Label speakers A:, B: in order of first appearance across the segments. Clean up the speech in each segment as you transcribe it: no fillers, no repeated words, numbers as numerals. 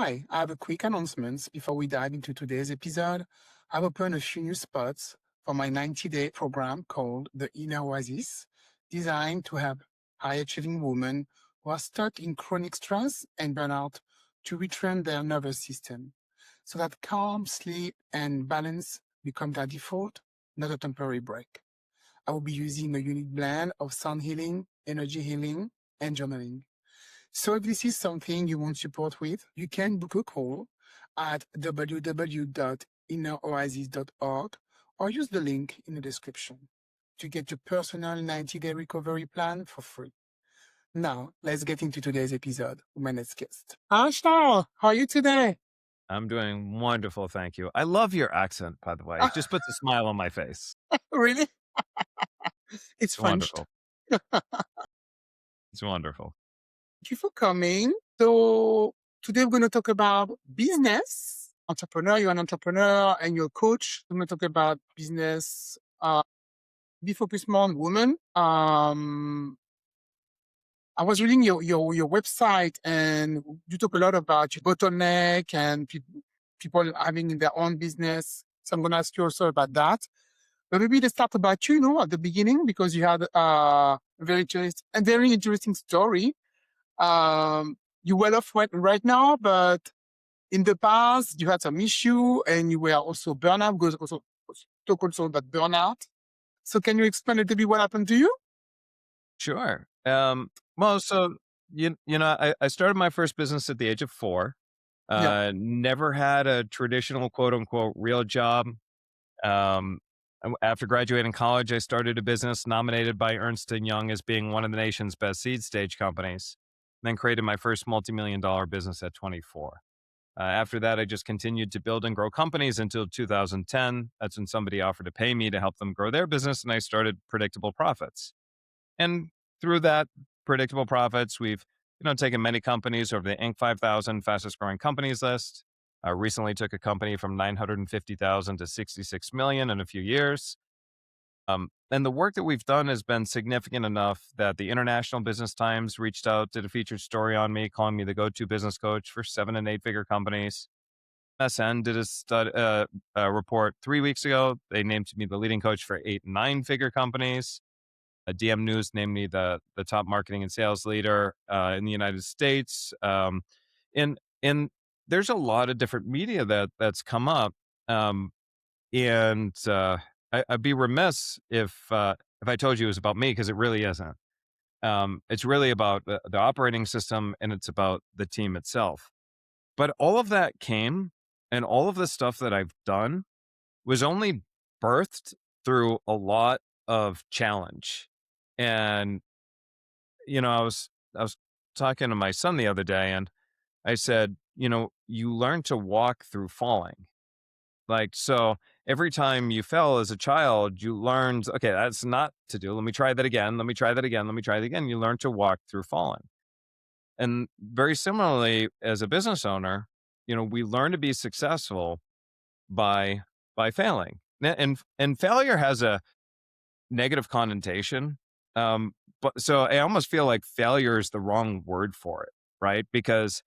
A: Hi, I have a quick announcement before we dive into today's episode. I've opened a few new spots for my 90-day program called the Inner Oasis, designed to help high-achieving women who are stuck in chronic stress and burnout to retrain their nervous system so that calm, sleep, and balance become their default, not a temporary break. I will be using a unique blend of sound healing, energy healing, and journaling. So if this is something you want support with, you can book a call at www.inneroasis.org or use the link in the description to get your personal 90-day recovery plan for free. Now, let's get into today's episode with my next guest. Hi, Charles. How are you today?
B: I'm doing wonderful, thank you. I love your accent, by the way. It just puts a smile on my face.
A: Really? It's
B: It's
A: French.
B: wonderful. It's wonderful.
A: Thank you for coming. So today we're going to talk about business. Entrepreneur, you're an entrepreneur and you're a coach. We're going to talk about business. Be focused more on women. I was reading your website and you talk a lot about your bottleneck and people having their own business. So I'm going to ask you also about that. But maybe let's start about you, at the beginning, because you had a very interesting story. You're well off right now, but in the past you had some issue and you were also burnout. Because also talk also about burnout. So can you explain a little bit what happened to you?
B: Sure. Well, so I started my first business at the age of 4.
A: Yeah.
B: Never had a traditional quote unquote real job. Um, After graduating college, I started a business nominated by Ernst & Young as being one of the nation's best seed stage companies. Then created my first multi-million-dollar business at 24. After that, I just continued to build and grow companies until 2010. That's when somebody offered to pay me to help them grow their business, and I started Predictable Profits. And through that predictable profits, we've taken many companies over the Inc. 5000 fastest growing companies list. I recently took a company from 950,000 to 66 million in a few years. And the work that we've done has been significant enough that the International Business Times reached out, did a featured story on me, calling me the go-to business coach for 7 and 8 figure companies. MSN did a report 3 weeks ago. They named me the leading coach for 8 and 9 figure companies. DM News named me the top marketing and sales leader in the United States. And there's a lot of different media that's come up. I'd be remiss if I told you it was about me, because it really isn't. It's really about the operating system, and it's about the team itself. But all of that came, and all of the stuff that I've done was only birthed through a lot of challenge. And I was talking to my son the other day, and I said, you learn to walk through falling. So every time you fell as a child, you learned, okay, that's not to do. Let me try that again. Let me try that again. Let me try that again. You learn to walk through falling. And very similarly, as a business owner, we learn to be successful by failing. And failure has a negative connotation. But so I almost feel like failure is the wrong word for it, right? Because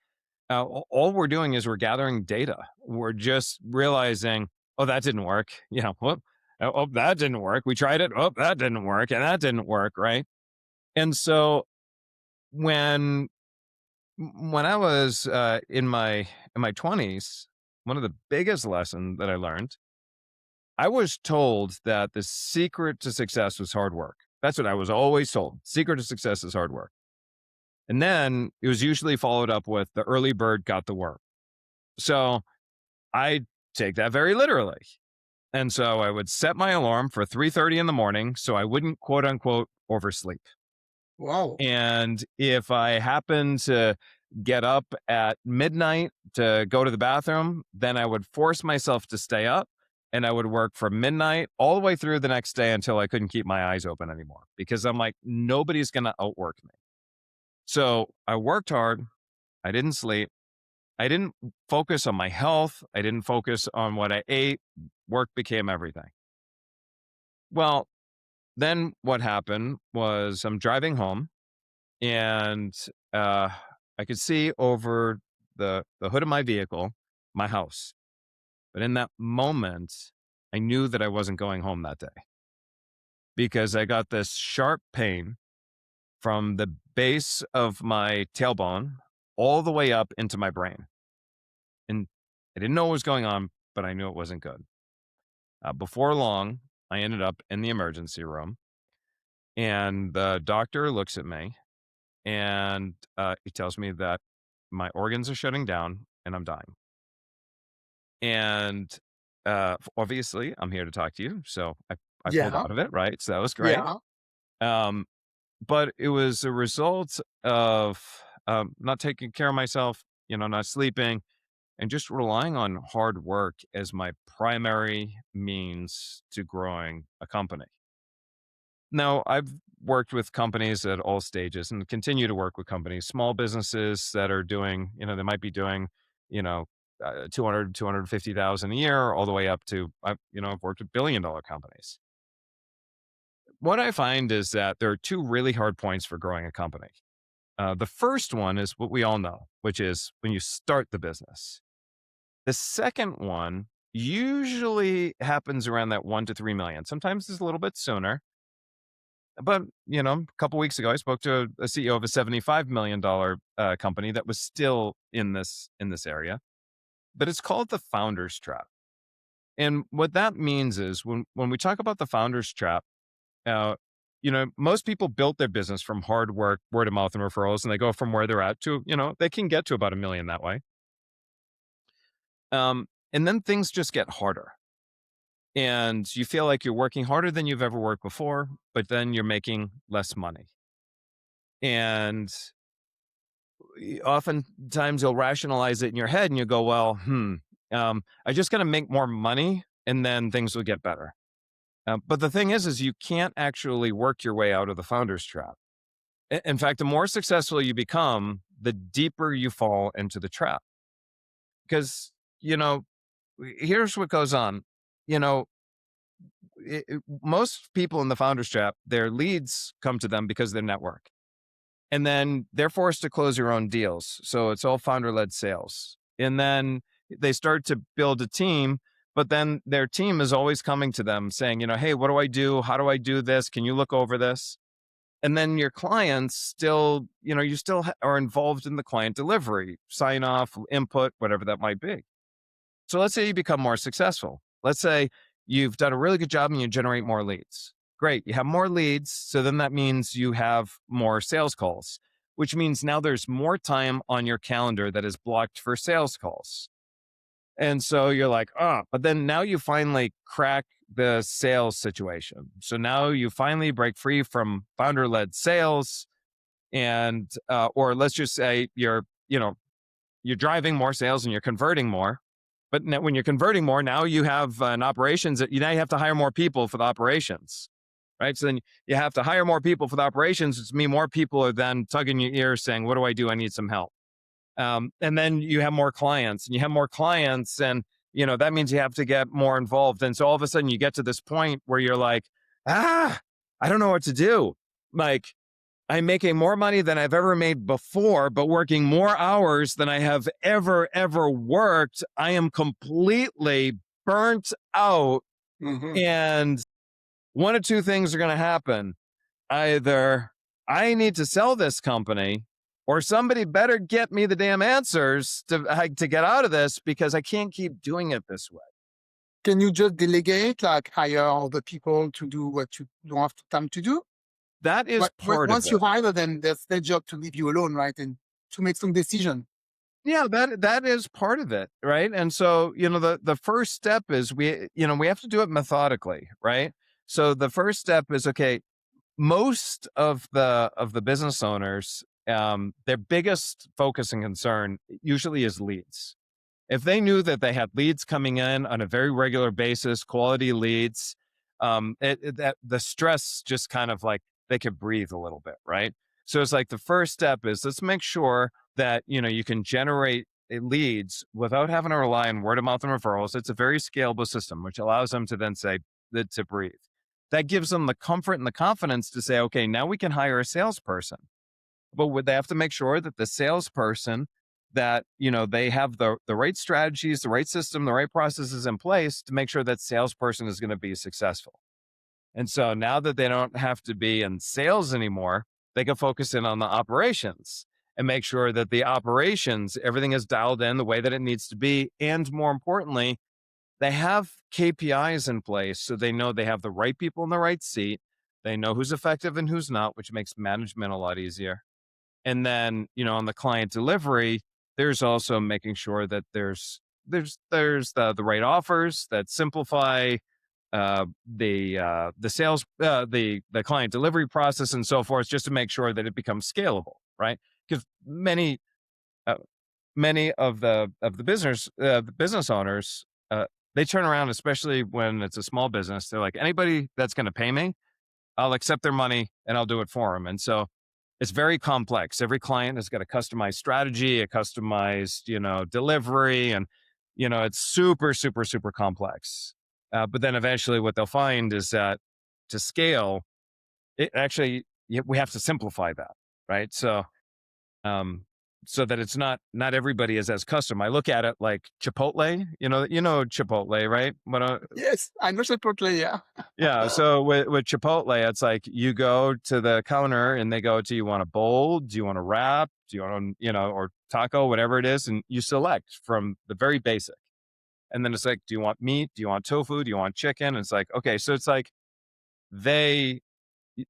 B: all we're doing is we're gathering data. We're just realizing, oh, that didn't work. Whoop. Oh, that didn't work. We tried it. Oh, that didn't work. And that didn't work, right? And so when I was in my 20s, one of the biggest lessons that I learned, I was told that the secret to success was hard work. That's what I was always told. Secret to success is hard work. And then it was usually followed up with the early bird got the worm. So I take that very literally. And so I would set my alarm for 3:30 in the morning so I wouldn't quote unquote oversleep.
A: Wow.
B: And if I happened to get up at midnight to go to the bathroom, then I would force myself to stay up, and I would work from midnight all the way through the next day until I couldn't keep my eyes open anymore, because I'm like, nobody's going to outwork me. So I worked hard. I didn't sleep. I didn't focus on my health. I didn't focus on what I ate. Work became everything. Well, then what happened was I'm driving home, and I could see over the hood of my vehicle, my house. But in that moment, I knew that I wasn't going home that day because I got this sharp pain from the base of my tailbone all the way up into my brain. And I didn't know what was going on, but I knew it wasn't good. Before long, I ended up in the emergency room, and the doctor looks at me and he tells me that my organs are shutting down and I'm dying. And obviously, I'm here to talk to you. So I pulled
A: Yeah.
B: out of it, right? So that was great.
A: Yeah.
B: Um, but it was a result of not taking care of myself, not sleeping, and just relying on hard work as my primary means to growing a company. Now, I've worked with companies at all stages and continue to work with companies, small businesses that are doing, they might be doing, you know, 200, 250,000 a year, all the way up to, I've worked with billion-dollar companies. What I find is that there are two really hard points for growing a company. The first one is what we all know, which is when you start the business. The second one usually happens around that 1 to 3 million. Sometimes it's a little bit sooner. But, a couple weeks ago, I spoke to a CEO of a $75 million company that was still in this area, but it's called the founder's trap. And what that means is when we talk about the founder's trap, uh, most people built their business from hard work, word of mouth, and referrals, and they go from where they're at to, they can get to about 1 million that way. And then things just get harder. And you feel like you're working harder than you've ever worked before, but then you're making less money. And oftentimes you'll rationalize it in your head and you go, well, I just got to make more money and then things will get better. But the thing is you can't actually work your way out of the founder's trap. In fact, the more successful you become, the deeper you fall into the trap. Because, here's what goes on. Most people in the founder's trap, their leads come to them because of their network. And then they're forced to close their own deals. So it's all founder-led sales. And then they start to build a team, but then their team is always coming to them saying, hey, what do I do? How do I do this? Can you look over this? And then your clients still, you still are involved in the client delivery, sign off, input, whatever that might be. So let's say you become more successful. Let's say you've done a really good job and you generate more leads. Great. You have more leads. So then that means you have more sales calls, which means now there's more time on your calendar that is blocked for sales calls. And so you're like, but then now you finally crack the sales situation. So now you finally break free from founder-led sales and, or let's just say you're driving more sales and you're converting more. But now when you're converting more, now you have an operations that now you have to hire more people for the operations. Right. So then you have to hire more people for the operations. It's more people are then tugging your ears saying, what do I do? I need some help. And then you have more clients and you have more clients and, that means you have to get more involved. And so all of a sudden you get to this point where you're like, I don't know what to do. Like I'm making more money than I've ever made before, but working more hours than I have ever worked. I am completely burnt out.
A: Mm-hmm.
B: And one of two things are going to happen. Either I need to sell this company or somebody better get me the damn answers to get out of this because I can't keep doing it this way.
A: Can you just delegate, like hire all the people to do what you don't have time to do?
B: That is part of
A: Once
B: it.
A: you hire them, that's their job to leave you alone, right? And to make some decision.
B: Yeah, that is part of it, right? And so, the first step is we have to do it methodically, right? So the first step is, okay, most of the business owners, their biggest focus and concern usually is leads. If they knew that they had leads coming in on a very regular basis, quality leads, that the stress just kind of like they could breathe a little bit, right? So it's like the first step is let's make sure that you can generate leads without having to rely on word of mouth and referrals. It's a very scalable system, which allows them to then say that to breathe. That gives them the comfort and the confidence to say, okay, now we can hire a salesperson. But would they have to make sure that the salesperson that, they have the right strategies, the right system, the right processes in place to make sure that salesperson is going to be successful. And so now that they don't have to be in sales anymore, they can focus in on the operations and make sure that the operations, everything is dialed in the way that it needs to be. And more importantly, they have KPIs in place so they know they have the right people in the right seat. They know who's effective and who's not, which makes management a lot easier. And then, on the client delivery, there's also making sure that there's the right offers that simplify the sales the client delivery process and so forth, just to make sure that it becomes scalable, right? Because uh, many of the business owners, they turn around, especially when it's a small business, they're like, anybody that's going to pay me, I'll accept their money and I'll do it for them. And so it's very complex. Every client has got a customized strategy, a customized, delivery, and it's super, super, super complex. But then eventually, what they'll find is that to scale, it actually we have to simplify that, right? Um, so that it's not everybody is as custom. I look at it like Chipotle. You know Chipotle, right?
A: Yes, I know Chipotle, yeah.
B: Yeah. So with Chipotle, it's like you go to the counter and they go, do you want a bowl? Do you want a wrap? Do you want, or taco, whatever it is? And you select from the very basic. And then it's like, do you want meat? Do you want tofu? Do you want chicken? And it's like, okay. So it's like they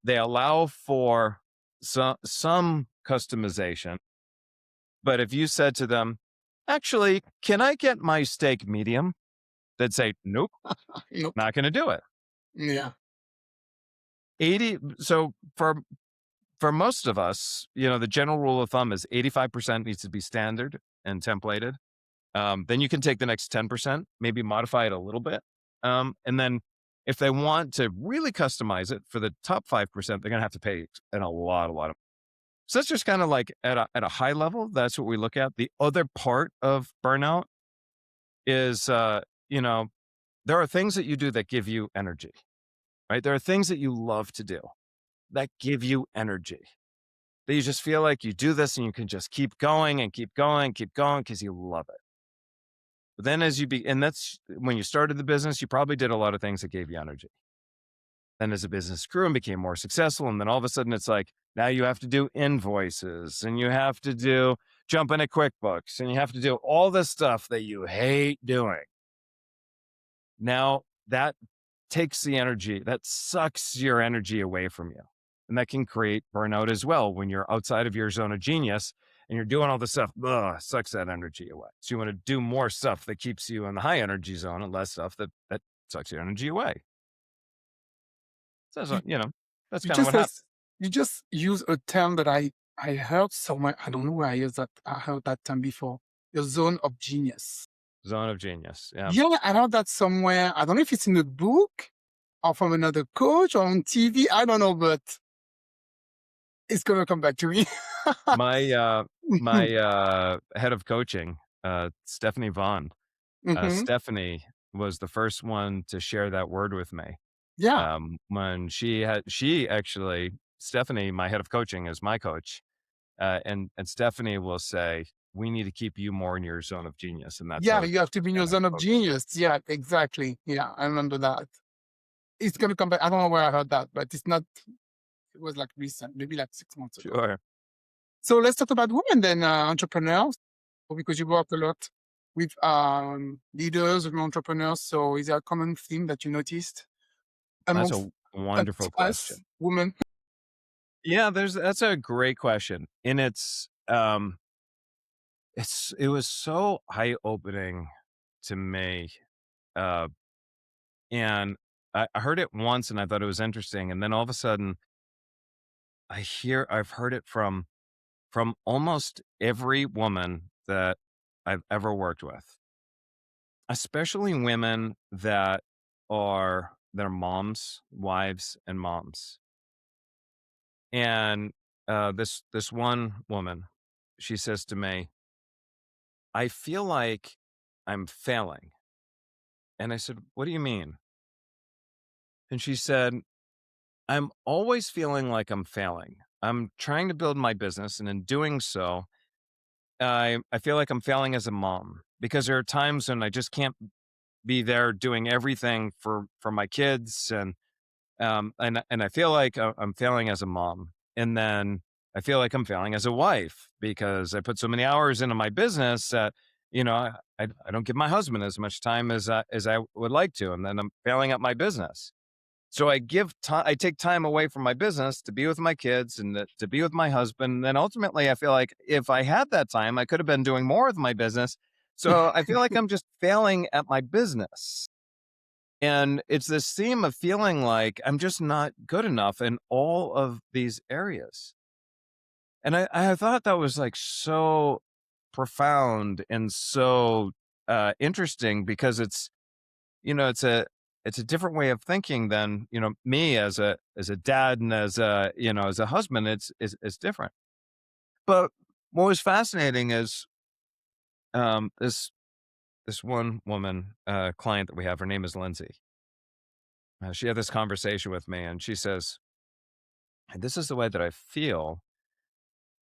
B: allow for some customization. But if you said to them, actually, can I get my steak medium? They'd say, nope,
A: Nope.
B: not going to do it.
A: Yeah.
B: 80. So for most of us, the general rule of thumb is 85% needs to be standard and templated. Then you can take the next 10%, maybe modify it a little bit. And then if they want to really customize it for the top 5%, they're going to have to pay in a lot of. So that's just kind of like at a high level. That's what we look at. The other part of burnout is, there are things that you do that give you energy, right? There are things that you love to do that give you energy, that you just feel like you do this and you can just keep going and keep going, keep going because you love it. But then and that's when you started the business, you probably did a lot of things that gave you energy. Then as a business grew and became more successful, and then all of a sudden it's like, now you have to do invoices and you have to jump into QuickBooks and you have to do all this stuff that you hate doing. Now that takes the energy, that sucks your energy away from you. And that can create burnout as well when you're outside of your zone of genius and you're doing all this stuff, sucks that energy away. So you want to do more stuff that keeps you in the high energy zone and less stuff that sucks your energy away. So,
A: You,
B: that's
A: you
B: kind of
A: just
B: what happens.
A: says you just use a term that I heard somewhere. I don't know where I heard that term before. Your zone of genius.
B: Zone of genius. Yeah.
A: Yeah, I heard that somewhere. I don't know if it's in a book or from another coach or on TV. I don't know, but it's gonna come back to me.
B: My head of coaching, Stephanie Vaughn.
A: Hmm.
B: Stephanie was the first one to share that word with me.
A: Yeah,
B: When Stephanie, my head of coaching, is my coach. And Stephanie will say, we need to keep you more in your zone of genius. And that's
A: yeah,
B: how
A: you have to be in your
B: kind of
A: zone of
B: focus.
A: genius. Yeah, exactly. Yeah, I remember that. It's gonna come back. I don't know where I heard that, but it's not. It was like recent, maybe like 6 months ago.
B: Sure.
A: So let's talk about women then, entrepreneurs, because you work a lot with leaders and entrepreneurs. So is there a common theme that you noticed
B: That's
A: amongst
B: a wonderful
A: us
B: question.
A: women?
B: Yeah, that's a great question. And it was so eye-opening to me. Uh, and I heard it once and I thought it was interesting. And then all of a sudden I've heard it from almost every woman that I've ever worked with, especially women that are moms, wives, and moms. And this one woman, she says to me, "I feel like I'm failing." And I said, "What do you mean?" And she said, "I'm always feeling like I'm failing. I'm trying to build my business, and in doing so, I feel like I'm failing as a mom because there are times when I just can't be there doing everything for my kids, and I feel like I'm failing as a mom. And then I feel like I'm failing as a wife because I put so many hours into my business that, I don't give my husband as much time as I would like to. And then I'm failing at my business. So I take time away from my business to be with my kids and to be with my husband. And then ultimately, I feel like if I had that time, I could have been doing more with my business. So I feel like I'm just failing at my business. And it's this theme of feeling like I'm just not good enough in all of these areas. And I thought that was like so profound and so interesting because it's a different way of thinking than, me as a dad and as a husband, it's different. But what was fascinating is this one woman, client that we have, her name is Lindsay. She had this conversation with me and she says, "This is the way that I feel."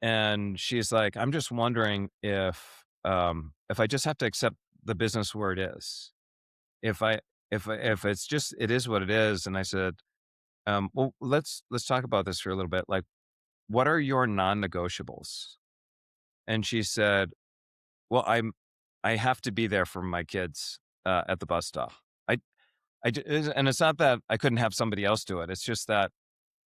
B: And she's like, "I'm just wondering if I just have to accept the business where it is. If I if it's just it is what it is." And I said, "Well, let's talk about this for a little bit. Like, what are your non-negotiables?" And she said, "Well, I have to be there for my kids at the bus stop. I and it's not that I couldn't have somebody else do it. It's just that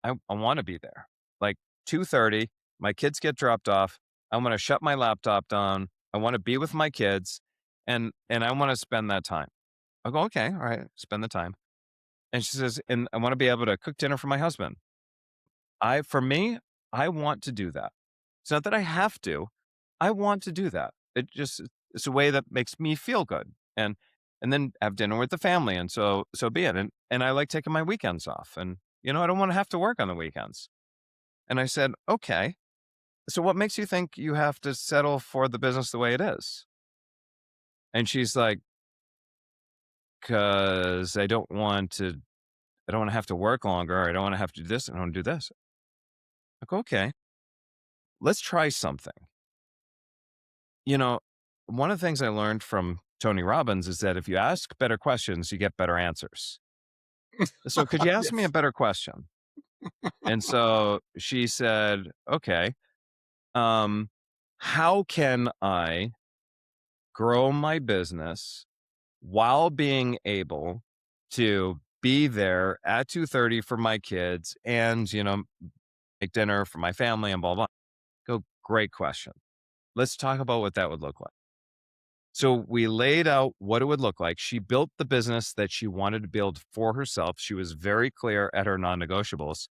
B: I want to be there. Like 2:30, my kids get dropped off. I want to shut my laptop down. I want to be with my kids, and I want to spend that time." I go, "Okay, all right, spend the time." And she says, "And I want to be able to cook dinner for my husband." For me, I want to do that. It's not that I have to. I want to do that. It's a way that makes me feel good, and then have dinner with the family, and so be it. And I like taking my weekends off, and I don't want to have to work on the weekends. And I said, "Okay, so what makes you think you have to settle for the business the way it is?" And she's like, "'Cause I don't want to have to work longer. I don't want to have to do this. I don't want to do this." I go, "Okay, let's try something." You know, one of the things I learned from Tony Robbins is that if you ask better questions, you get better answers. So could you ask me a
A: Yes.
B: better question? And so she said, "Okay, um, how can I grow my business while being able to be there at 2:30 for my kids and, make dinner for my family and blah, blah." Go, "Great question. Let's talk about what that would look like." So we laid out what it would look like. She built the business that she wanted to build for herself. She was very clear at her non-negotiables,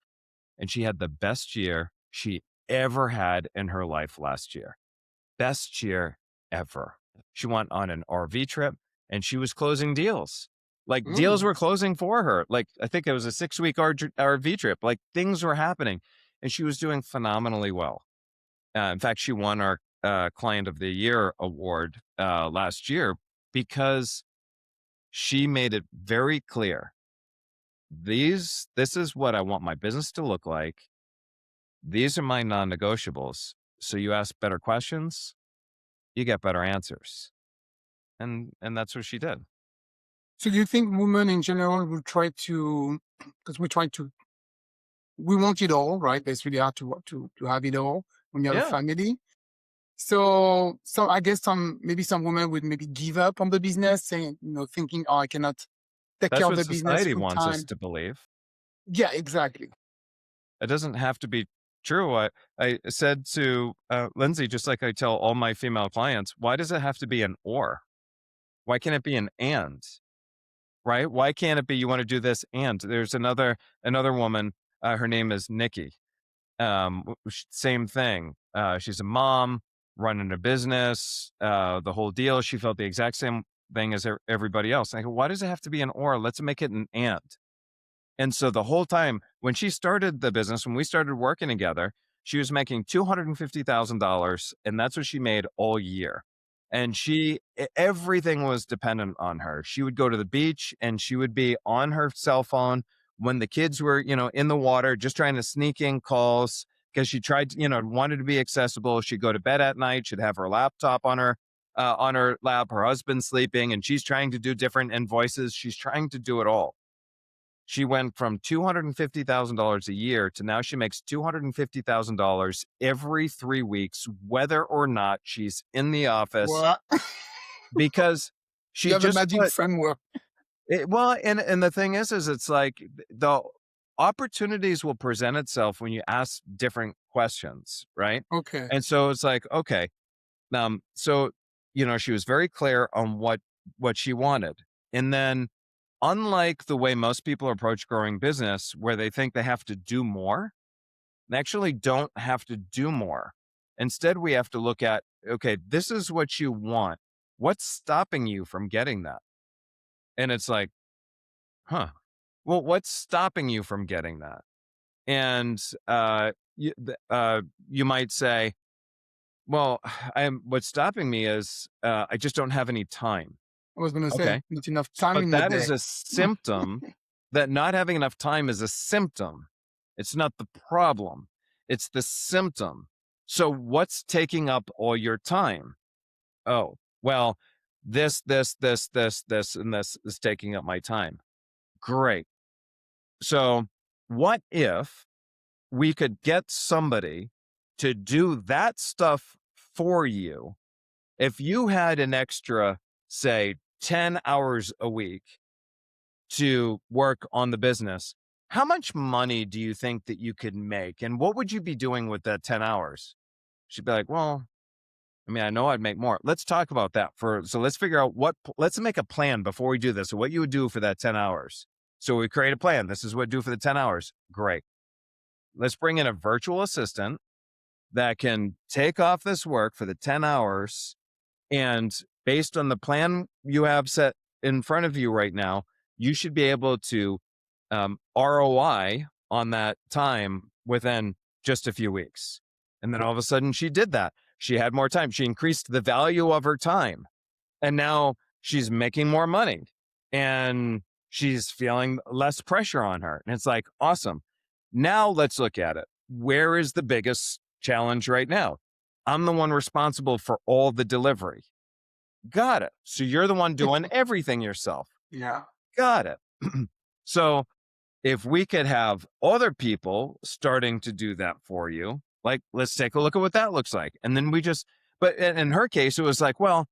B: and she had the best year she ever had in her life last year. Best year ever. She went on an RV trip and she was closing deals. Like deals
A: Mm.
B: were closing for her. Like I think it was a 6-week RV trip. Like things were happening and she was doing phenomenally well. In fact, she won our Client of the Year award last year because she made it very clear. This is what I want my business to look like. These are my non-negotiables. So you ask better questions, you get better answers. And that's what she did.
A: So do you think women in general will try to, because we want it all, right? It's really hard to have it all when you have a
B: Yeah,
A: family. So I guess maybe some women would maybe give up on the business, saying, thinking, oh, I cannot take care
B: that's
A: of
B: what
A: the business
B: society
A: full
B: wants us
A: time.
B: to believe.
A: Yeah, exactly.
B: It doesn't have to be true. I said to Lindsay, just like I tell all my female clients, why does it have to be an or? Why can't it be an and? Right? Why can't it be you want to do this and? There's another woman. Her name is Nikki. Same thing. She's a mom running a business. The whole deal. She felt the exact same thing as everybody else. I go, why does it have to be an or? Let's make it an and. And so the whole time when she started the business, when we started working together, she was making $250,000 and that's what she made all year. And everything was dependent on her. She would go to the beach and she would be on her cell phone when the kids were, in the water, just trying to sneak in calls because she tried, wanted to be accessible. She'd go to bed at night. She'd have her laptop on her lap, her husband's sleeping, and she's trying to do different invoices. She's trying to do it all. She went from $250,000 a year to now she makes $250,000 every 3 weeks, whether or not she's in the office,
A: What?
B: because
A: You
B: she
A: have a
B: just
A: magic framework.
B: well, and the thing is it's like the opportunities will present itself when you ask different questions, right?
A: Okay.
B: And so it's like, okay, so she was very clear on what she wanted, and then, unlike the way most people approach growing business, where they think they have to do more, they actually don't have to do more. Instead, we have to look at, okay, this is what you want. What's stopping you from getting that? And it's like, huh, well, what's stopping you from getting that? And you might say, well, what's stopping me is I just don't have any time.
A: I was going to say,
B: Okay.
A: not enough time
B: But
A: in the
B: that
A: day.
B: is a symptom. That not having enough time is a symptom. It's not the problem. It's the symptom. So what's taking up all your time? Oh, well, this, and this is taking up my time. Great. So what if we could get somebody to do that stuff for you? If you had an extra, say, 10 hours a week to work on the business, how much money do you think that you could make? And what would you be doing with that 10 hours? She'd be like, well, I mean, I know I'd make more. Let's talk about that so let's figure out let's make a plan before we do this. So what you would do for that 10 hours. So we create a plan. This is what do for the 10 hours. Great. Let's bring in a virtual assistant that can take off this work for the 10 hours. And based on the plan you have set in front of you right now, you should be able to ROI on that time within just a few weeks. And then all of a sudden she did that. She had more time. She increased the value of her time. And now she's making more money and she's feeling less pressure on her. And it's like, awesome. Now let's look at it. Where is the biggest challenge right now? I'm the one responsible for all the delivery. Got it. So you're the one doing everything yourself.
A: Yeah.
B: Got it. So if we could have other people starting to do that for you, like, let's take a look at what that looks like. And then but in her case, it was like, well,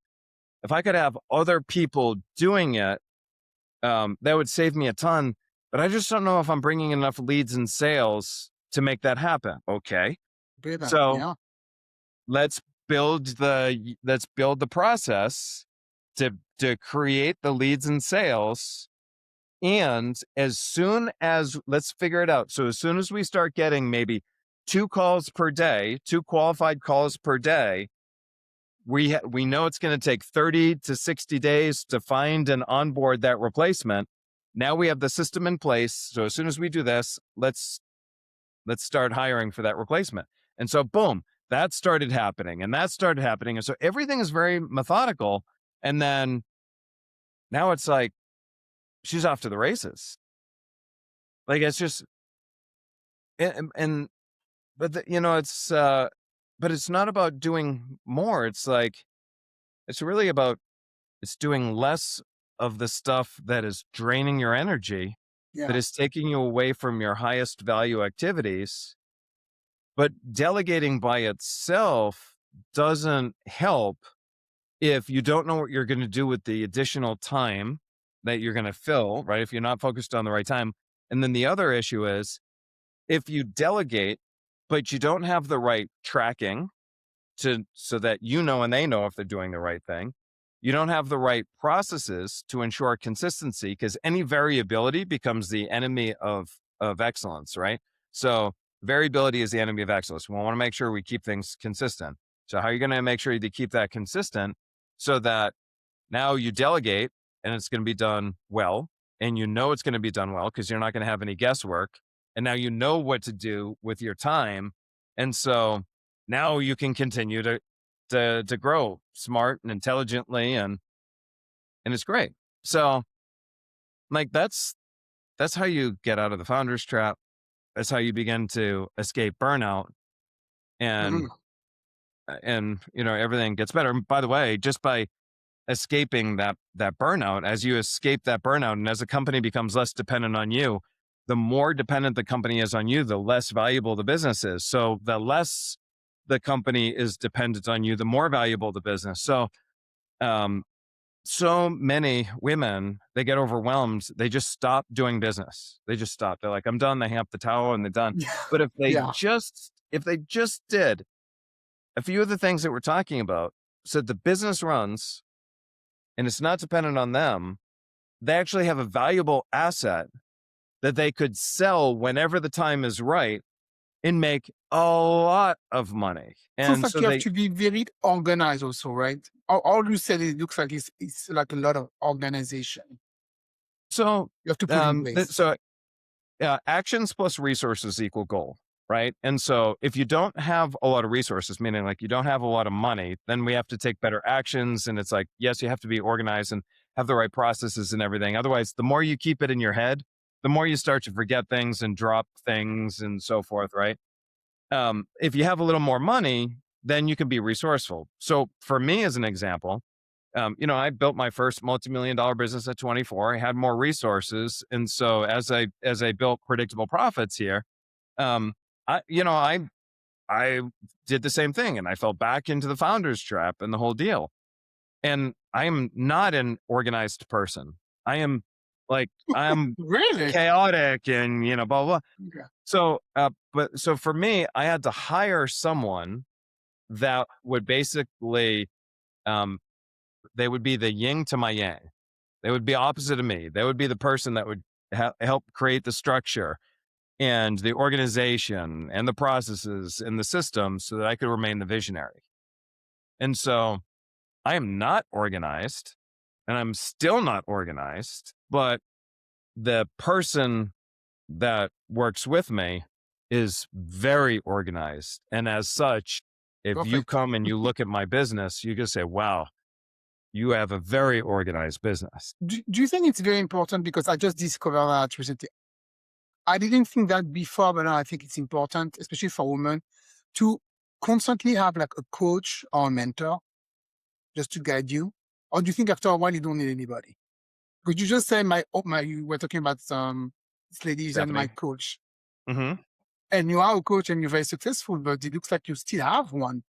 B: if I could have other people doing it, that would save me a ton, but I just don't know if I'm bringing enough leads and sales to make that happen. Okay. So
A: Yeah.
B: let's build the process to create the leads and sales. And let's figure it out. So as soon as we start getting maybe 2 calls per day, 2 qualified calls per day, we know it's going to take 30 to 60 days to find and onboard that replacement. Now we have the system in place. So as soon as we do this, let's start hiring for that replacement. And so boom, that started happening. And so everything is very methodical. And then now it's like, she's off to the races. Like, it's just, but it's not about doing more. It's like, it's really about, it's doing less of the stuff that is draining your energy, that is taking you away from your highest value activities. But delegating by itself doesn't help if you don't know what you're going to do with the additional time that you're going to fill, right? If you're not focused on the right time. And then the other issue is, if you delegate, but you don't have the right tracking so that and they know if they're doing the right thing, you don't have the right processes to ensure consistency, because any variability becomes the enemy of excellence, right? So variability is the enemy of excellence. We want to make sure we keep things consistent. So how are you going to make sure you keep that consistent so that now you delegate and it's going to be done well, and it's going to be done well because you're not going to have any guesswork. And now you know what to do with your time. And so now you can continue to grow smart and intelligently, and it's great. So like, that's how you get out of the founder's trap. That's how you begin to escape burnout. and
A: Mhm.
B: everything gets better. And by the way, just by escaping that burnout, as you escape that burnout and as a company becomes less dependent on you, the more dependent the company is on you, the less valuable the business is. So the less the company is dependent on you, the more valuable the business. So um, so many women, they get overwhelmed. They just stop doing business. They just stop. They're like, I'm done. They hang up the towel and they're done.
A: Yeah.
B: But
A: Yeah.
B: if they just did a few of the things that we're talking about, so the business runs and it's not dependent on them, they actually have a valuable asset that they could sell whenever the time is right and make a lot of money.
A: Sounds
B: And
A: like
B: so
A: you have
B: they,
A: to be very organized also, right? All you said, it looks like it's like a lot of organization
B: so,
A: you have to put in place.
B: so actions plus resources equal goal, right? And so if you don't have a lot of resources, meaning like you don't have a lot of money, then we have to take better actions. And it's like, yes, you have to be organized and have the right processes and everything. Otherwise, the more you keep it in your head, the more you start to forget things and drop things and so forth, right? If you have a little more money, then you can be resourceful. So for me, as an example, I built my first multi-million dollar business at 24. I had more resources, and so as I built predictable profits here, um, I did the same thing, and I fell back into the founder's trap and the whole deal. And I am not an organized person. I am I'm
A: Really?
B: chaotic and blah blah.
A: Okay.
B: So for me, I had to hire someone that would basically, um, they would be the yin to my yang. They would be opposite of me. They would be the person that would help create the structure and the organization and the processes and the systems so that I could remain the visionary. And so I am not organized and I'm still not organized, but the person that works with me is very organized. And as such, if you
A: Perfect.
B: come and you look at my business, you can say, wow, you have a very organized business.
A: Do you think it's very important? Because I just discovered that recently. I didn't think that before, but now I think it's important, especially for women, to constantly have like a coach or a mentor just to guide you. Or do you think after a while you don't need anybody? Because you just said you were talking about this lady and my
B: Stephanie.
A: coach,
B: Mm-hmm.
A: and you are a coach and you're very successful, but it looks like you still have one.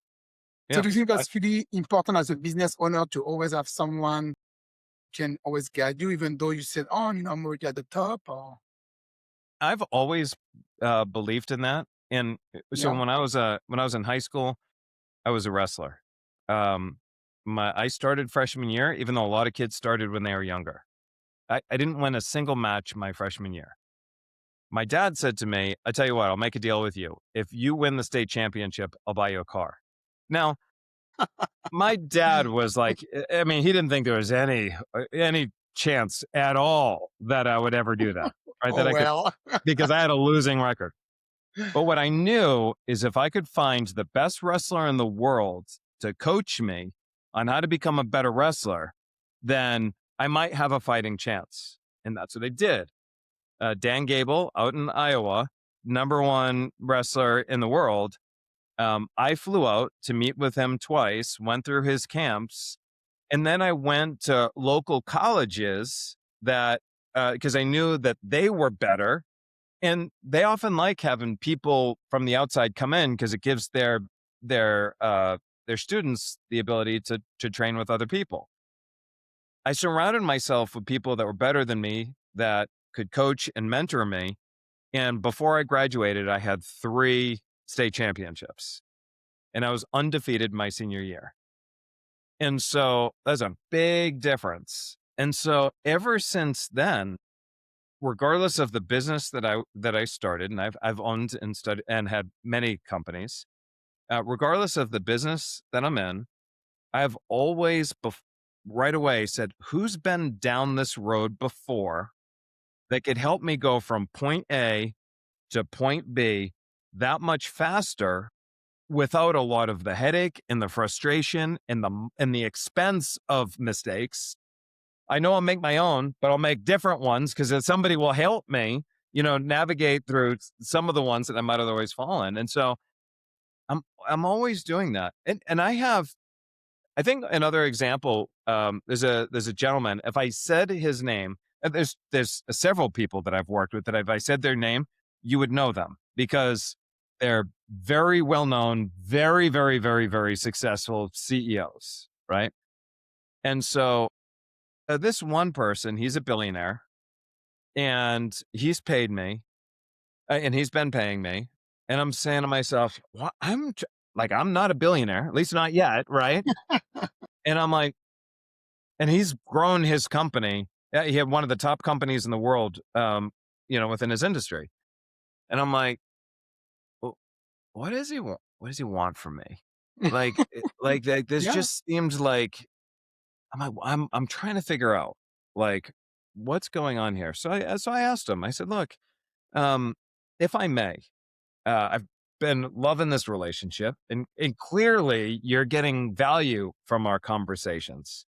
A: So
B: Yeah.
A: do you think that's really important as a business owner to always have someone who can always guide you, even though you said, "Oh, I'm already at the top," or
B: I've always believed in that. And so
A: yeah.
B: when I was in high school, I was a wrestler. Um, I started freshman year, even though a lot of kids started when they were younger. I didn't win a single match my freshman year. My dad said to me, I tell you what, I'll make a deal with you. If you win the state championship, I'll buy you a car. Now, my dad was like, I mean, he didn't think there was any chance at all that I would ever do that, right? That
A: Oh
B: I could,
A: well.
B: because I had a losing record. But what I knew is if I could find the best wrestler in the world to coach me on how to become a better wrestler, then I might have a fighting chance. And that's what I did. Dan Gable out in Iowa, number one wrestler in the world. I flew out to meet with him twice, went through his camps, and then I went to local colleges that, because I knew that they were better. And they often like having people from the outside come in because it gives their students the ability to train with other people. I surrounded myself with people that were better than me that could coach and mentor me. And before I graduated, I had 3 state championships and I was undefeated my senior year. And so that's a big difference. And so ever since then, regardless of the business that I started, and I've owned and studied and had many companies, regardless of the business that I'm in, I've always right away said, who's been down this road before that could help me go from point A to point B that much faster without a lot of the headache and the frustration and the expense of mistakes. I know I'll make my own, but I'll make different ones because somebody will help me, navigate through some of the ones that I might otherwise fall in. And so I'm always doing that. And I think another example, there's a gentleman, if I said his name, and there's several people that I've worked with that if I said their name, you would know them because they're very well known, very, very, very, very successful CEOs, right? And so this one person, he's a billionaire and he's paid me and he's been paying me. And I'm saying to myself, well, I'm not a billionaire, at least not yet, right? And I'm like, and he's grown his company. He had one of the top companies in the world, within his industry. And I'm like, well, what does he want? What does he want from me? Like this
A: Yeah.
B: just seems like I'm trying to figure out like what's going on here. So I asked him. I said, look, if I may, I've been loving this relationship, and clearly you're getting value from our conversations.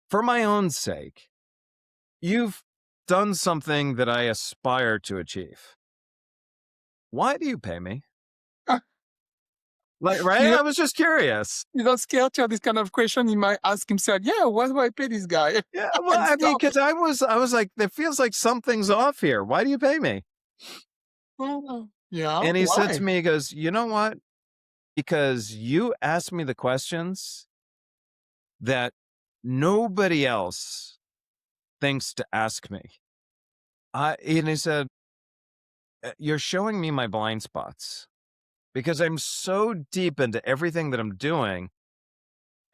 B: For my own sake, you've done something that I aspire to achieve. Why do you pay me? Like, right?
A: You know,
B: I was just curious.
A: you're not scared to have this kind of question. He might ask himself, yeah, why do I pay this guy?
B: Yeah, well,
A: And
B: I mean,
A: stop.
B: because I was like, there feels like something's off here. Why do you pay me?
A: Oh, yeah,
B: And he said to
A: why?
B: me, he goes, you know what? Because you asked me the questions that nobody else thinks to ask me. And he said, you're showing me my blind spots because I'm so deep into everything that I'm doing.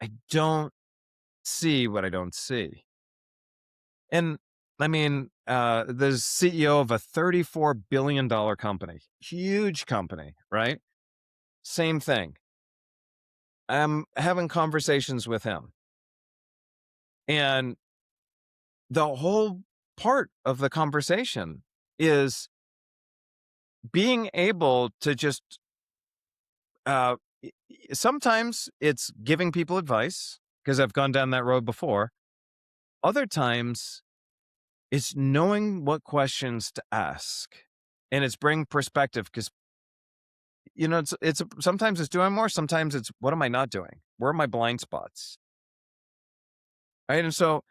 B: I don't see what I don't see. And I mean, the CEO of a $34 billion company, huge company, right? Same thing. I'm having conversations with him. And the whole part of the conversation is being able to just, uh, sometimes it's giving people advice because I've gone down that road before. Other times it's knowing what questions to ask, and it's bring perspective because it's sometimes it's doing more, sometimes it's what am I not doing? Where are my blind spots? Right. And so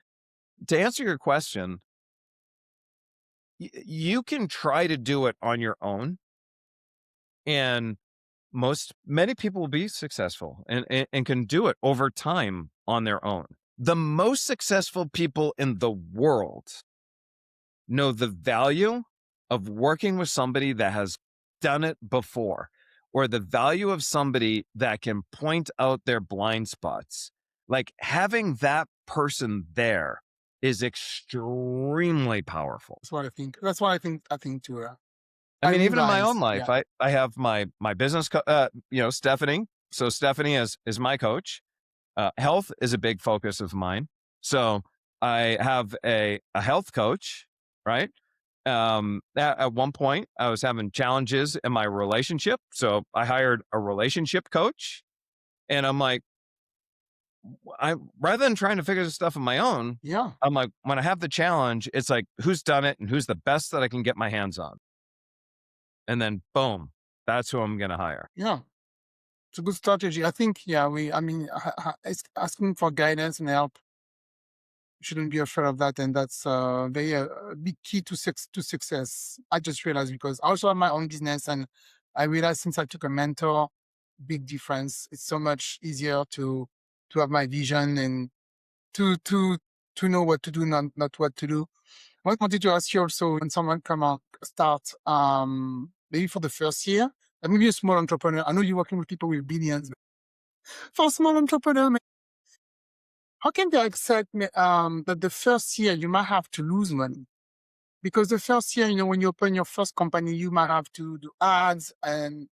B: to answer your question, you can try to do it on your own, and many people will be successful and can do it over time on their own. The most successful people in the world know the value of working with somebody that has done it before, or the value of somebody that can point out their blind spots. Like having that person there is extremely powerful.
A: That's what I think. That's what I think too.
B: I mean,
A: Having
B: even in my own
A: guys,
B: life,
A: yeah.
B: I have my business, Stephanie. So Stephanie is my coach. Health is a big focus of mine. So I have a health coach, right? At one point, I was having challenges in my relationship. So I hired a relationship coach. And I'm like, rather than trying to figure this stuff on my own,
A: Yeah.
B: I'm like, when I have the challenge, it's like, who's done it and who's the best that I can get my hands on? And then boom, that's who I'm going to hire.
A: Yeah. It's a good strategy. I think, yeah, it's asking for guidance and help. You shouldn't be afraid of that. And that's very big key to success. I just realized because I also have my own business and I realized since I took a mentor, big difference. It's so much easier to have my vision and to to know what to do, not what to do. I wanted to ask you also when someone come out start maybe for the first year, maybe a small entrepreneur. I know you're working with people with billions. For a small entrepreneur, how can they accept that the first year you might have to lose money? Because the first year, when you open your first company, you might have to do ads and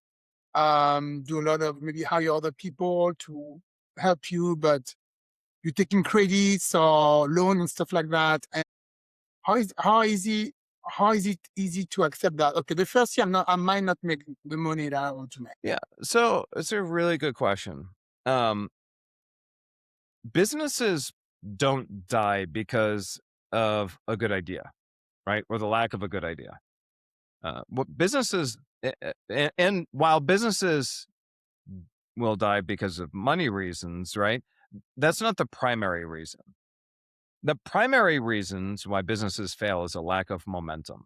A: do a lot of maybe hire other people to help you, but you're taking credits or loan and stuff like that. And how is it easy to accept that? Okay, the first year I might not make the money that I want to make.
B: Yeah. So it's a really good question. Um, Businesses don't die because of a good idea, right? Or the lack of a good idea. What businesses and while businesses will die because of money reasons, right? That's not the primary reason. The primary reasons why businesses fail is a lack of momentum.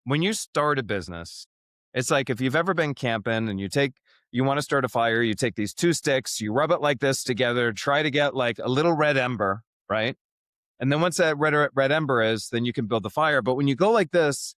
B: When you start a business, it's like if you've ever been camping and you want to start a fire, you take these two sticks, you rub it like this together, try to get like a little red ember, right? And then once that red ember is, then you can build the fire. But when you go like this,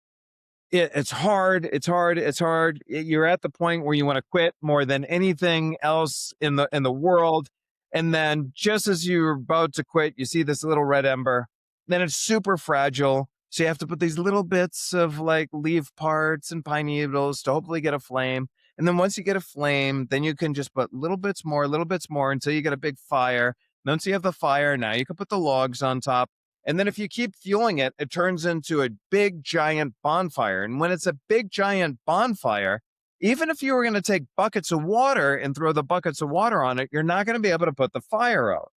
B: it's hard. It's hard. It's hard. You're at the point where you want to quit more than anything else in the world. And then just as you're about to quit, you see this little red ember. Then it's super fragile. So you have to put these little bits of like leaf parts and pine needles to hopefully get a flame. And then once you get a flame, then you can just put little bits more until you get a big fire. Once you have the fire, now you can put the logs on top. And then if you keep fueling it, it turns into a big giant bonfire. And when it's a big giant bonfire, even if you were going to take buckets of water and throw the buckets of water on it, you're not going to be able to put the fire out.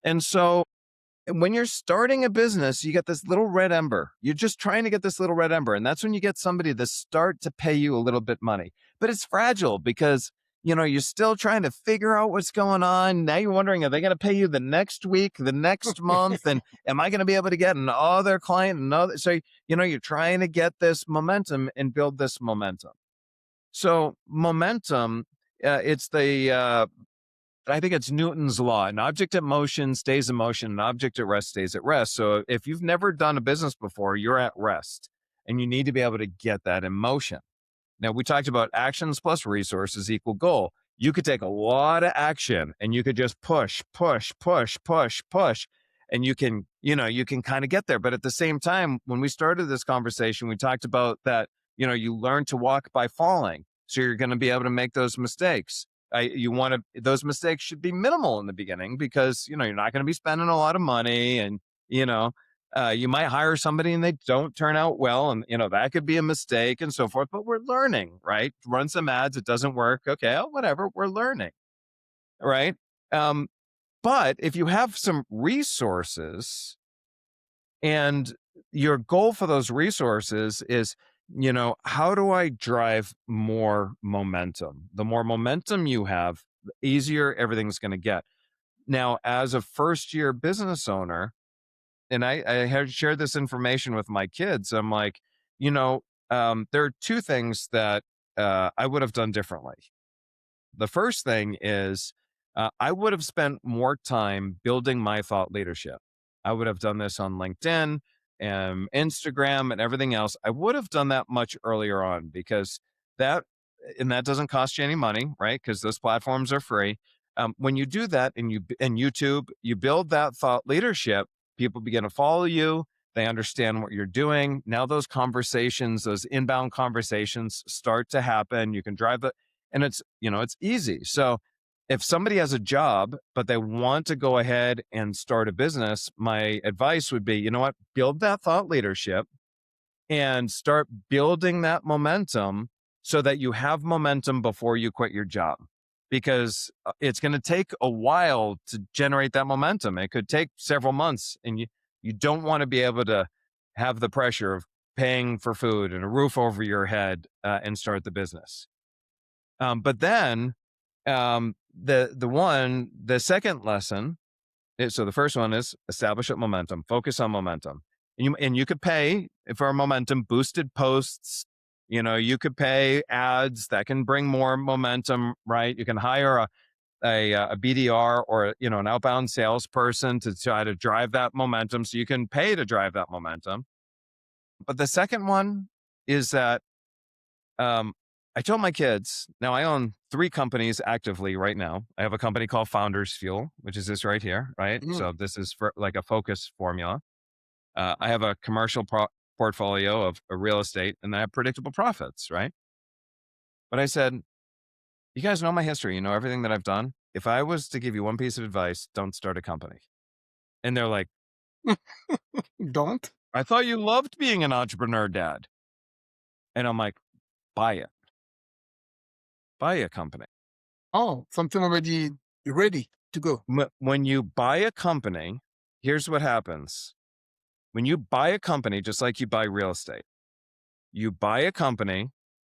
B: And so when you're starting a business, you get this little red ember. You're just trying to get this little red ember. And that's when you get somebody to start to pay you a little bit money. But it's fragile because, you're still trying to figure out what's going on. Now you're wondering, are they going to pay you the next week, the next month? And am I going to be able to get another client? So, you're trying to get this momentum and build this momentum. So momentum, I think it's Newton's law. An object at motion stays in motion. An object at rest stays at rest. So if you've never done a business before, you're at rest and you need to be able to get that in motion. Now, we talked about actions plus resources equal goal. You could take a lot of action and you could just push. And you can kind of get there. But at the same time, when we started this conversation, we talked about that, you learn to walk by falling. So you're going to be able to make those mistakes. Those mistakes should be minimal in the beginning because, you're not going to be spending a lot of money and, you might hire somebody and they don't turn out well. And, that could be a mistake and so forth, but we're learning, right? Run some ads. It doesn't work. Okay. Whatever. We're learning. Right. But if you have some resources and your goal for those resources is, how do I drive more momentum? The more momentum you have, the easier everything's going to get. Now, as a first-year business owner, and I had shared this information with my kids, I'm like, there are two things that I would have done differently. The first thing is I would have spent more time building my thought leadership. I would have done this on LinkedIn and Instagram and everything else. I would have done that much earlier on because that doesn't cost you any money, right? Because those platforms are free. When you do that and YouTube, you build that thought leadership, people begin to follow you. They understand what you're doing. Now those conversations, those inbound conversations start to happen. You can drive it and it's easy. So if somebody has a job, but they want to go ahead and start a business, my advice would be, build that thought leadership and start building that momentum so that you have momentum before you quit your job. Because it's going to take a while to generate that momentum. It could take several months and you don't want to be able to have the pressure of paying for food and a roof over your head and start the business. But then the second lesson is, so the first one is establish momentum, focus on momentum. And you could pay for momentum boosted posts. You could pay ads that can bring more momentum, right? You can hire a BDR or, an outbound salesperson to try to drive that momentum. So you can pay to drive that momentum. But the second one is that I told my kids, now I own 3 companies actively right now. I have a company called Founders Fuel, which is this right here, right? So this is for like a focus formula. I have a commercial portfolio of real estate and I have predictable profits, right? But I said, you guys know my history. You know everything that I've done. If I was to give you one piece of advice, don't start a company. And they're like,
A: Don't?
B: I thought you loved being an entrepreneur, Dad. And I'm like, buy it. Buy a company.
A: Oh, something already ready to go.
B: When you buy a company, here's what happens. When you buy a company, just like you buy real estate, you buy a company,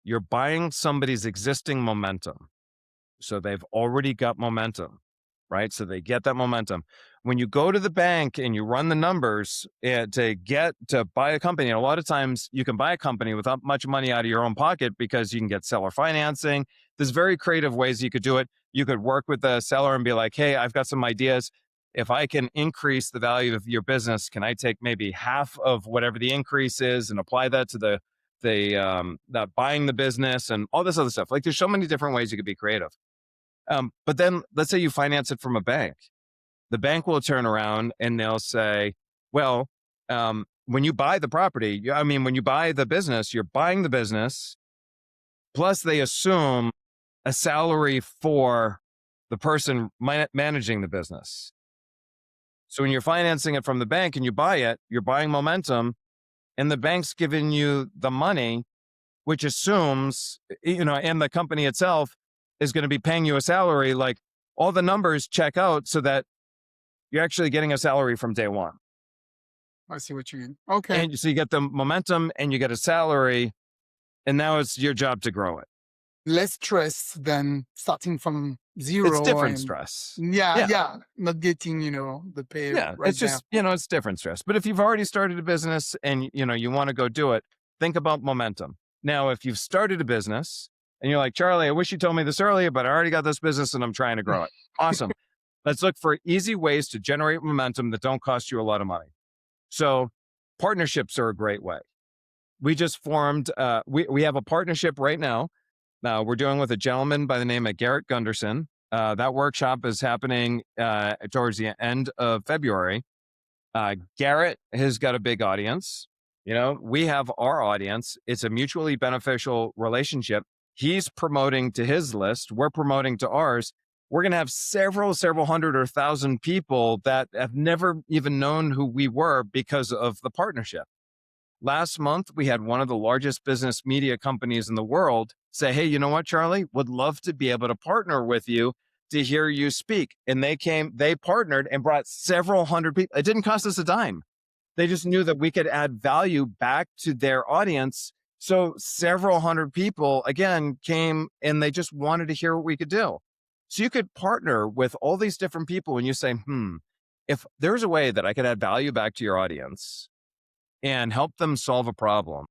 B: you're buying somebody's existing momentum. So they've already got momentum, right? So they get that momentum. When you go to the bank and you run the numbers to buy a company, and a lot of times you can buy a company without much money out of your own pocket because you can get seller financing. There's very creative ways you could do it. You could work with the seller and be like, hey, I've got some ideas. If I can increase the value of your business, can I take maybe half of whatever the increase is and apply that to the buying the business and all this other stuff? Like there's so many different ways you could be creative. But then let's say you finance it from a bank. The bank will turn around and they'll say, well, when you buy the property, when you buy the business, you're buying the business, plus they assume a salary for the person managing the business. So when you're financing it from the bank and you buy it, you're buying momentum, and the bank's giving you the money, which assumes, and the company itself is going to be paying you a salary. Like all the numbers check out so that you're actually getting a salary from day one.
A: I see what you mean. Okay.
B: And so you get the momentum and you get a salary, and now it's your job to grow it.
A: Less stress than starting from zero.
B: It's different stress.
A: Yeah. Not getting, the pay.
B: Yeah.
A: Right
B: It's just,
A: there.
B: It's different stress. But if you've already started a business and, you want to go do it, think about momentum. Now, if you've started a business and you're like, Charlie, I wish you told me this earlier, but I already got this business and I'm trying to grow it. Awesome. Let's look for easy ways to generate momentum that don't cost you a lot of money. So partnerships are a great way. We just formed, we have a partnership right now. We're doing with a gentleman by the name of Garrett Gunderson. That workshop is happening towards the end of February. Garrett has got a big audience. We have our audience. It's a mutually beneficial relationship. He's promoting to his list. We're promoting to ours. We're going to have several hundred or thousand people that have never even known who we were because of the partnership. Last month, we had one of the largest business media companies in the world say, hey, you know what, Charlie? Would love to be able to partner with you to hear you speak. And they partnered and brought several hundred people. It didn't cost us a dime. They just knew that we could add value back to their audience. So several hundred people, again, came and they just wanted to hear what we could do. So you could partner with all these different people and you say, if there's a way that I could add value back to your audience and help them solve a problem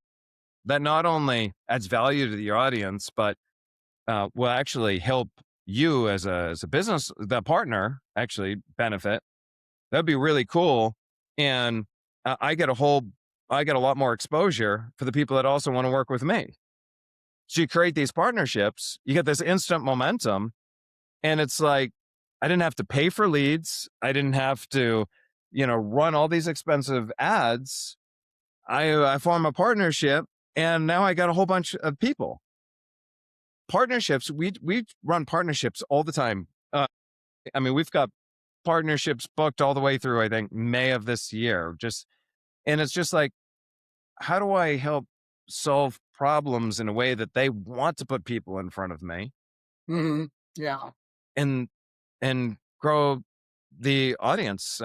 B: that not only adds value to your audience, but will actually help you as a business, the partner actually benefit. That'd be really cool. And I get a lot more exposure for the people that also want to work with me. So you create these partnerships, you get this instant momentum. And it's like, I didn't have to pay for leads. I didn't have to, run all these expensive ads. I form a partnership and now I got a whole bunch of people. Partnerships, we run partnerships all the time. We've got partnerships booked all the way through, I think, May of this year. And it's just like, how do I help solve problems in a way that they want to put people in front of me?
A: Mm-hmm. Yeah.
B: And grow the audience.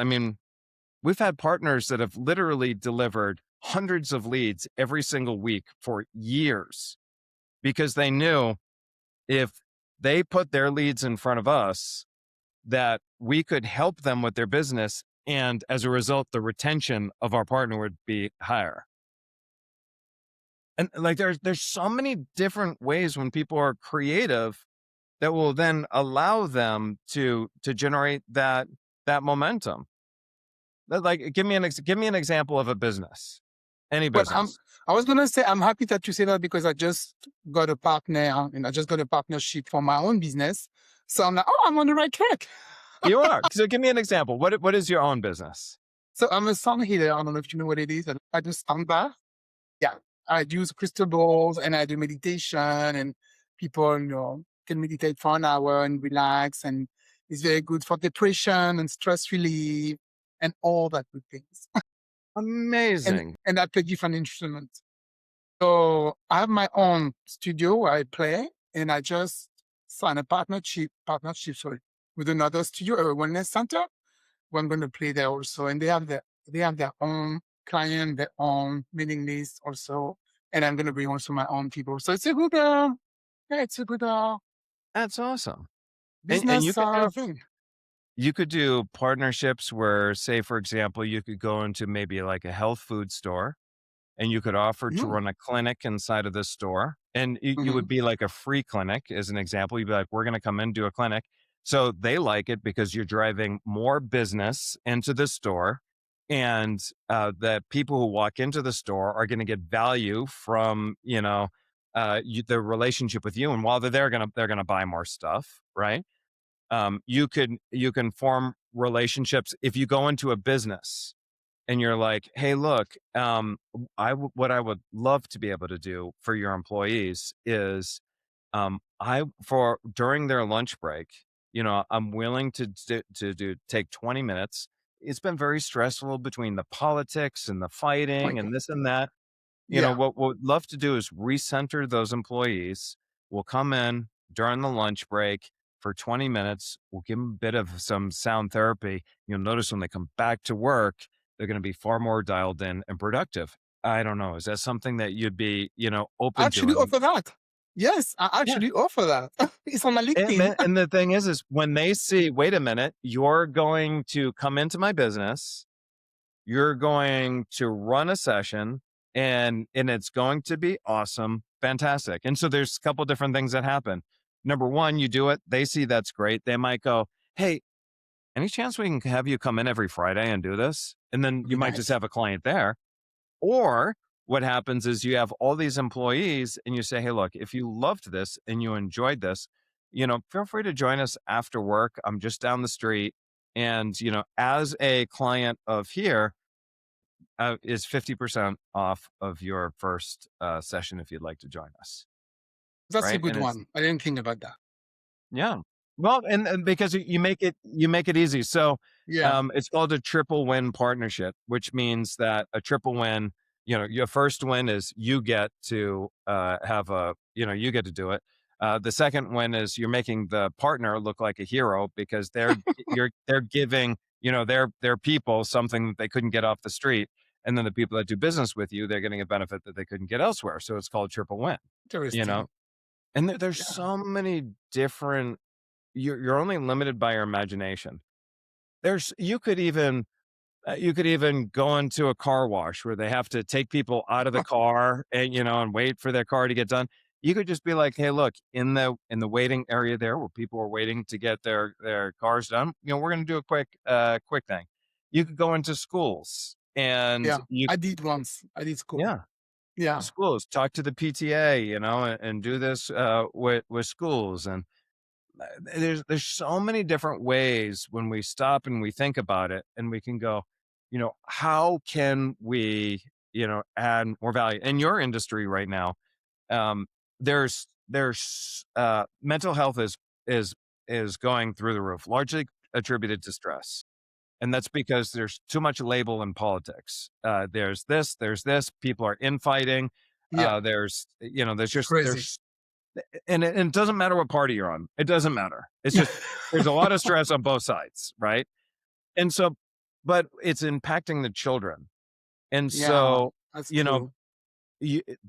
B: We've had partners that have literally delivered hundreds of leads every single week for years because they knew if they put their leads in front of us, that we could help them with their business. And as a result, the retention of our partner would be higher. And like, there's so many different ways when people are creative that will then allow them to generate that momentum. Like, give me an example of a business, any business.
A: I was going to say, I'm happy that you say that because I just got a partner and I just got a partnership for my own business. So I'm like, I'm on the right track.
B: You are. So give me an example. What is your own business?
A: So I'm a sound healer. I don't know if you know what it is. I do sound bath. Yeah. I use crystal balls and I do meditation, and people, can meditate for an hour and relax, and it's very good for depression and stress relief and all that good things.
B: Amazing.
A: And I play different instruments. So I have my own studio where I play, and I just signed a partnership, with another studio, a wellness center, where I'm going to play there also. And they have their own client, their own mailing list also. and I'm going to bring also my own people. So it's a good, yeah, it's a good
B: That's awesome. And
A: business thing.
B: you could do partnerships where, say, for example, you could go into maybe like a health food store and you could offer to
A: Mm,
B: run a clinic inside of the store. And you would
A: mhm.
B: be like a free clinic, as an example. You'd be like, we're going to come in and do a clinic. So they like it because you're driving more business into the store. And the people who walk into the store are going to get value from, the relationship with you. And while they're there, they're gonna buy more stuff, right? You can form relationships if you go into a business and you're like, hey, look, what I would love to be able to do for your employees is, I for during their lunch break, I'm willing to take 20 minutes. It's been very stressful between the politics and the fighting
A: Okay.
B: and this and that.
A: Yeah,
B: What we'd love to do is recenter those employees. We'll come in during the lunch break for 20 minutes. We'll give them a bit of some sound therapy. You'll notice when they come back to work, they're going to be far more dialed in and productive. I don't know. Is that something that you'd be,
A: I
B: open to?
A: actually offer that. Yes, I
B: Yeah.
A: actually offer that. It's on my LinkedIn.
B: And the thing is when they see, wait a minute, you're going to come into my business, you're going to run a session and it's going to be awesome, fantastic. And so there's a couple different things that happen. Number one, you do it, they see that's great. They might go, hey, any chance we can have you come in every Friday and do this? And then you
A: Be
B: might just
A: nice.
B: have a client there. Or what happens is you have all these employees and you say, hey, look, if you loved this and you enjoyed this, feel free to join us after work. I'm just down the street. And, as a client of here, is 50% off of your first session if you'd like to join us.
A: That's a
B: Right.
A: good
B: And it's,
A: one. I didn't think about that.
B: yeah. Well, and because you make it easy. So
A: Yeah,
B: it's called a triple win partnership, which means that a triple win, your first win is you get to you get to do it. The second win is you're making the partner look like a hero because they're giving, their people something that they couldn't get off the street. And then the people that do business with you, they're getting a benefit that they couldn't get elsewhere. So it's called triple win, you know?
A: interesting.
B: And there's
A: Yeah,
B: so many different, you're only limited by your imagination. There's you could even go into a car wash where they have to take people out of the car and wait for their car to get done. You could just be like, hey, look, in the waiting area there where people are waiting to get their cars done, we're going to do a quick thing. You could go into schools and
A: yeah. I did once. I did school.
B: yeah,
A: Yeah,
B: schools, talk to the PTA, and do this with schools. And there's so many different ways when we stop and we think about it and we can go, how can we, add more value in your industry right now? um there's mental health is going through the roof, largely attributed to stress. And that's because there's too much label in politics. There's this, people are infighting.
A: yeah.
B: There's
A: It's
B: just
A: crazy.
B: there's and it doesn't matter what party you're on. It doesn't matter. It's just there's a lot of stress on both sides, right? And so, but it's impacting the children. And
A: Yeah,
B: so,
A: that's
B: you know,
A: true.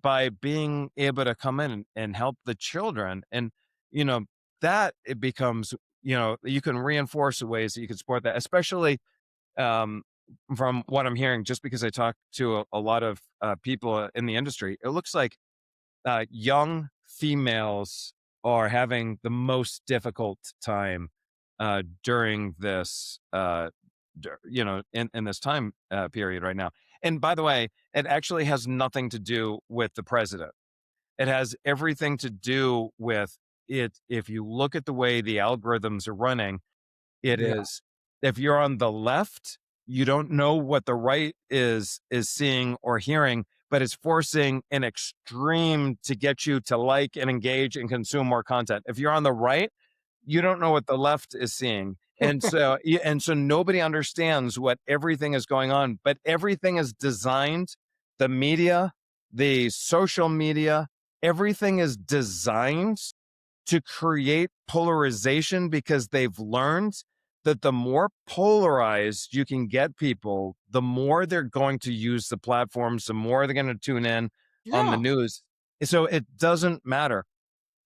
B: by being able to come in and help the children, and you know that it becomes, you can reinforce the ways that you can support that, especially um, from what I'm hearing. Just because I talk to a lot of people in the industry, it looks like young females are having the most difficult time during this, in this time period right now. And by the way, it actually has nothing to do with the president. It has everything to do with it. If you look at the way the algorithms are running, it
A: Yeah.
B: is, if you're on the left, you don't know what the right is seeing or hearing, but it's forcing an extreme to get you to like and engage and consume more content. If you're on the right, you don't know what the left is seeing. And so nobody understands what everything is going on, but everything is designed, the media, the social media, everything is designed to create polarization because they've learned that the more polarized you can get people, the more they're going to use the platforms, the more they're going to tune in, on the
A: Yeah.
B: news. So it doesn't matter.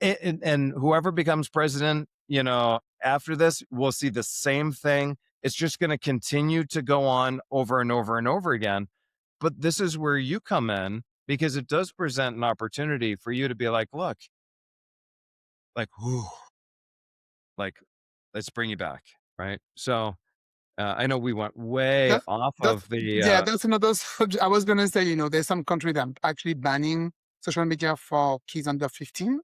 B: And whoever becomes president, after this, we'll see the same thing. It's just going to continue to go on over and over and over again. But this is where you come in, because it does present an opportunity for you to be like, look, like, whew, like, let's bring you back. Right. So I know we went way
A: That
B: off
A: that's
B: of the,
A: yeah, that's another subject. I was gonna say, there's some country that are actually banning social media for kids under 15,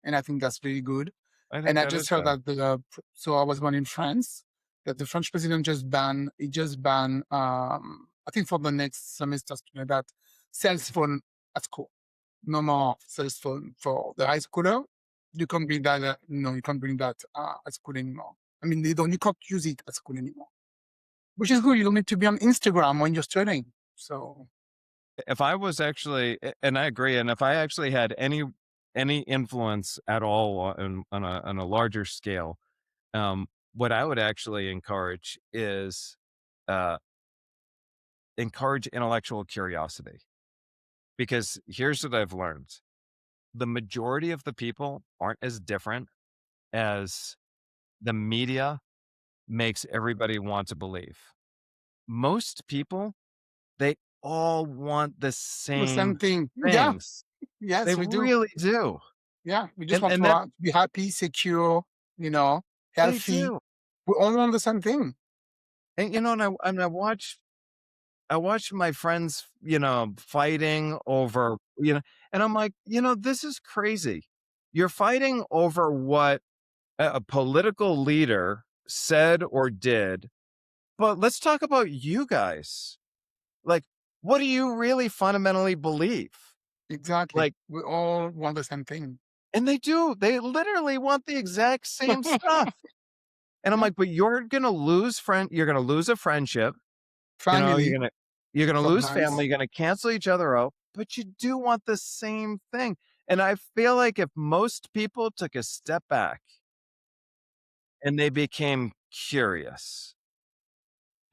A: and I think that's really good.
B: I
A: And
B: think
A: I
B: that
A: just
B: is
A: heard
B: good.
A: that so I was born in France, that the French president just banned, I think for the next semester, something like that, cell phone at school. No more cell phone for the high schooler. You can't bring that. No, you can't bring that at school anymore. I mean, you can't use it at school anymore, which is good. You don't need to be on Instagram when you're studying. So
B: If I was actually, and I agree, and if I actually had any influence at all on a larger scale, what I would actually encourage is uh, encourage intellectual curiosity. Because here's what I've learned: the majority of the people aren't as different as the media makes everybody want to believe. Most people, they all want the
A: the same
B: same
A: thing. Yeah.
B: things. They
A: Yes, we do.
B: really do.
A: Yeah, we just
B: And
A: want
B: and
A: to
B: that
A: be happy, secure,
B: they
A: healthy.
B: do.
A: We all want the same thing.
B: And I watch my friends, fighting over, and I'm like, this is crazy. You're fighting over what a political leader said or did, but let's talk about you guys. Like, what do you really fundamentally believe?
A: Exactly.
B: Like,
A: We all want the same thing.
B: and they do. They literally want the exact same stuff. And I'm
A: Yeah.
B: like, but you're gonna lose a friendship. You're
A: Family,
B: gonna lose
A: sometimes.
B: family, you're gonna cancel each other out, but you do want the same thing. And I feel like if most people took a step back and they became curious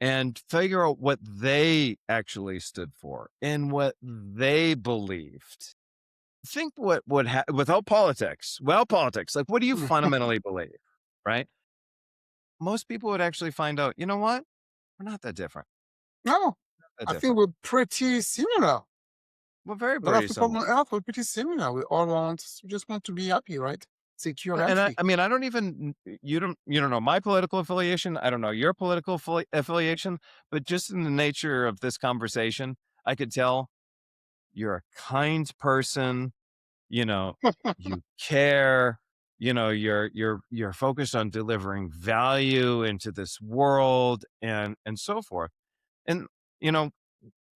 B: and figure out what they actually stood for and what they believed. Think what would without politics. Well, politics, like what do you fundamentally believe? Right? Most people would actually find out, you know what? We're not that different.
A: No,
B: That
A: I think
B: different.
A: we're pretty similar.
B: We're very,
A: A lot of
B: very
A: people
B: similar.
A: on Earth, we're pretty similar. We just want to be happy, right? Secure,
B: And
A: healthy.
B: I mean, I don't even you don't know my political affiliation. I don't know your political affiliation, but just in the nature of this conversation, I could tell you're a kind person. You know, you care. You're focused on delivering value into this world and so forth. And you know,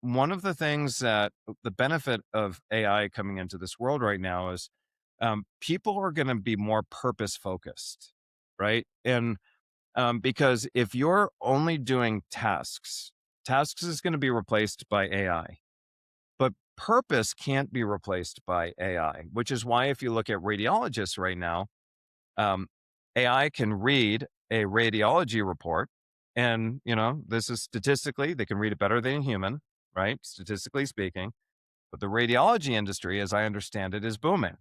B: one of the things that the benefit of AI coming into this world right now is people are going to be more purpose focused, right? And because if you're only doing tasks is going to be replaced by AI, but purpose can't be replaced by AI, which is why if you look at radiologists right now, um, AI can read a radiology report. And, this is statistically, they can read it better than a human, right? Statistically speaking. But the radiology industry, as I understand it, is booming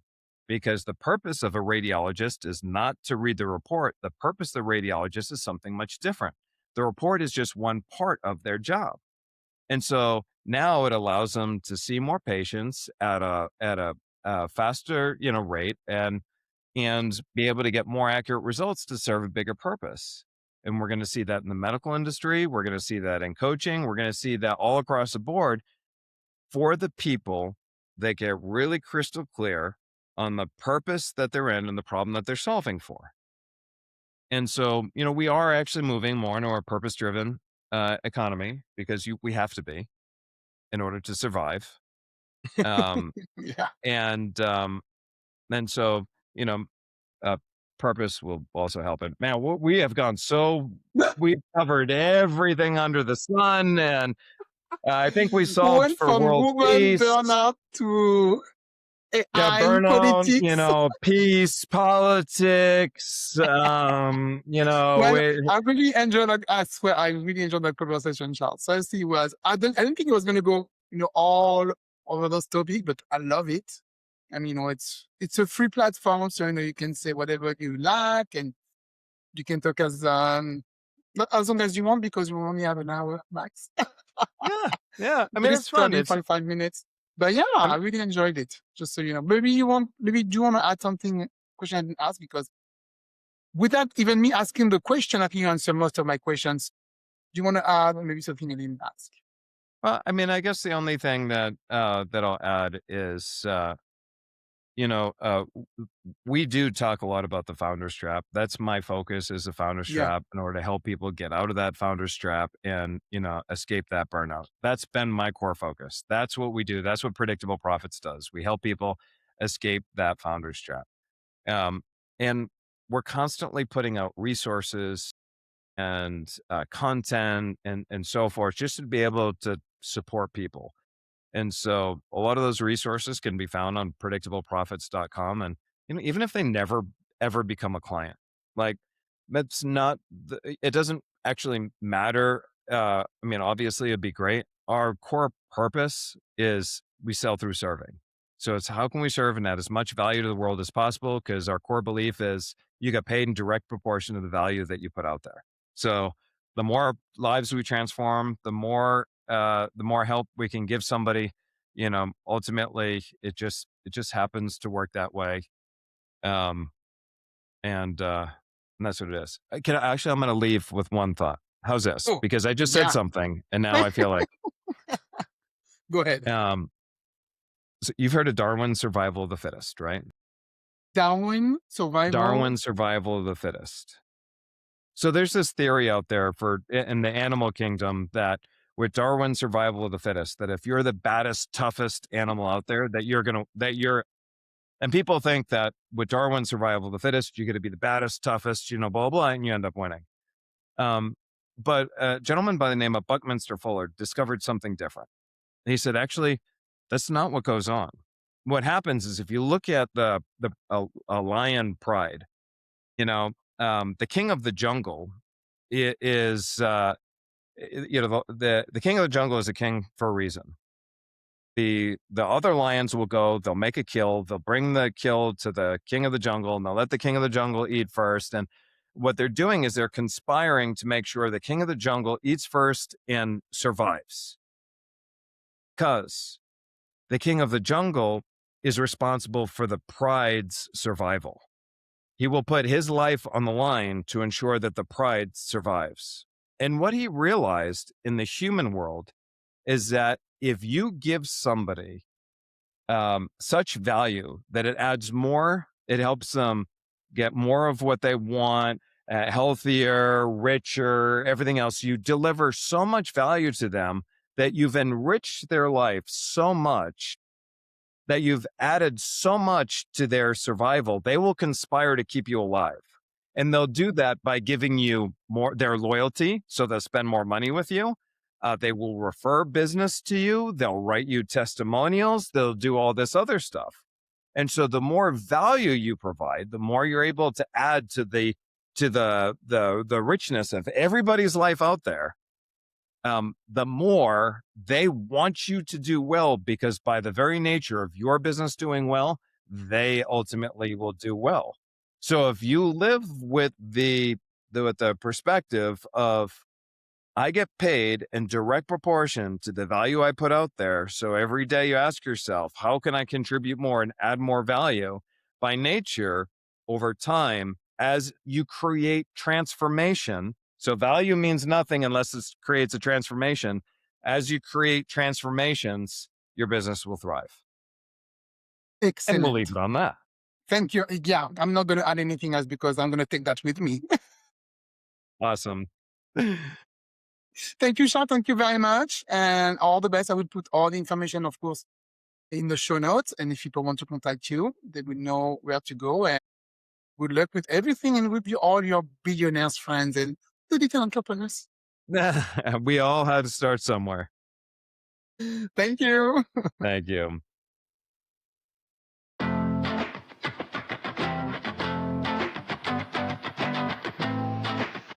B: because the purpose of a radiologist is not to read the report. The purpose of the radiologist is something much different. The report is just one part of their job. And so now it allows them to see more patients at a faster, rate and be able to get more accurate results to serve a bigger purpose. And we're going to see that in the medical industry. We're going to see that in coaching. We're going to see that all across the board for the people that get really crystal clear on the purpose that they're in and the problem that they're solving for. And so, we are actually moving more into a purpose driven economy because we have to be in order to survive. Um,
A: Yeah.
B: and so, you know, uh, purpose will also help it. Man, we have gone we've covered everything under the sun, and I think we
A: We
B: solved
A: went
B: for
A: from
B: world
A: woman
B: peace,
A: burnout to
B: yeah,
A: AI
B: burnout,
A: politics.
B: peace, politics,
A: Well, I really enjoyed that. I swear, I really enjoyed that conversation, Charles. So I see was I didn't think it was going to go, all over those topics, but I love it. And it's a free platform, so you can say whatever you like, and you can talk as long as you want, because we only have an hour max.
B: Yeah, yeah. I
A: But
B: mean,
A: it's
B: it's fun.
A: 30,
B: It's
A: 45 minutes. But yeah, I
B: I'm
A: really enjoyed it. Just so you know, maybe do you want to add something, question I didn't ask, because without even me asking the question, I think you answer most of my questions. Do you want to add maybe something I didn't ask?
B: well, I mean, I guess the only thing that that I'll add is you know, we do talk a lot about the founder's trap. That's my focus, is the founder's
A: Yeah.
B: trap, in order to help people get out of that founder's trap and, escape that burnout. That's been my core focus. That's what we do. That's what Predictable Profits does. We help people escape that founder's trap. Um, and we're constantly putting out resources and content and so forth, just to be able to support people. And so a lot of those resources can be found on predictableprofits.com. And even if they never ever become a client, like, that's not it doesn't actually matter. I mean, obviously it'd be great. Our core purpose is we sell through serving. So it's how can we serve and add as much value to the world as possible? Because our core belief is you get paid in direct proportion to the value that you put out there. So the more lives we transform, the more help we can give somebody, ultimately it just happens to work that way. Um, and that's what it is. I'm going to leave with one thought. How's this?
A: Oh,
B: Because I just said
A: yeah.
B: something and now I feel like,
A: Go ahead.
B: um, so you've heard of Darwin's survival of the fittest, right?
A: Darwin survival.
B: Darwin's survival of the fittest. So there's this theory out there in the animal kingdom, that with Darwin's survival of the fittest, that if you're the baddest, toughest animal out there, and people think that with Darwin's survival of the fittest, you're going to be the baddest, toughest, blah, blah, and you end up winning. But a gentleman by the name of Buckminster Fuller discovered something different. He said, actually, that's not what goes on. What happens is, if you look at a lion pride, the king of the jungle is, the king of the jungle is a king for a reason. The other lions will go, they'll make a kill, they'll bring the kill to the king of the jungle, and they'll let the king of the jungle eat first. And what they're doing is they're conspiring to make sure the king of the jungle eats first and survives. Because the king of the jungle is responsible for the pride's survival. He will put his life on the line to ensure that the pride survives. And what he realized in the human world is that if you give somebody such value that it adds more, it helps them get more of what they want, healthier, richer, everything else. You deliver so much value to them that you've enriched their life so much, that you've added so much to their survival, they will conspire to keep you alive. And they'll do that by giving you more, their loyalty. So they'll spend more money with you. They will refer business to you. They'll write you testimonials. They'll do all this other stuff. And so the more value you provide, the more you're able to add to the richness of everybody's life out there. The more they want you to do well, because by the very nature of your business doing well, they ultimately will do well. So if you live with the perspective of, I get paid in direct proportion to the value I put out there. So every day you ask yourself, how can I contribute more and add more value? By nature, over time, as you create transformation, so value means nothing unless it creates a transformation. As you create transformations, your business will thrive. And we'll leave
A: Excellent.
B: it on that.
A: Thank you. Yeah, I'm not going to add anything else, because I'm going to take that with me.
B: Awesome.
A: Thank you, Sean. Thank you very much. And all the best. I will put all the information, of course, in the show notes. And if people want to contact you, they will know where to go. And good luck with everything, and with all your billionaires friends and the little entrepreneurs.
B: We all had to start somewhere.
A: Thank you.
B: Thank you.